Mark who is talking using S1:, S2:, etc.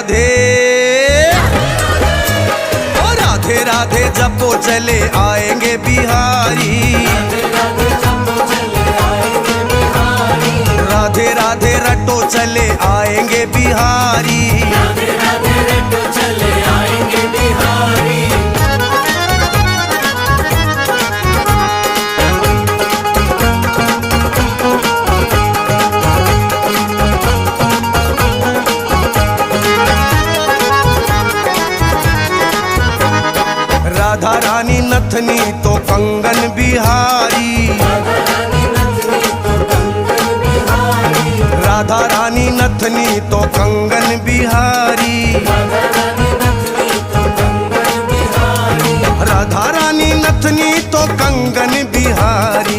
S1: राधे, ओ राधे राधे जपो चले आएंगे बिहारी। राधे राधे रटो चले आएंगे बिहारी। राधा रानी नथनी तो कंगन बिहारी। राधा रानी नथनी तो कंगन बिहारी। राधा रानी नथनी तो कंगन बिहारी।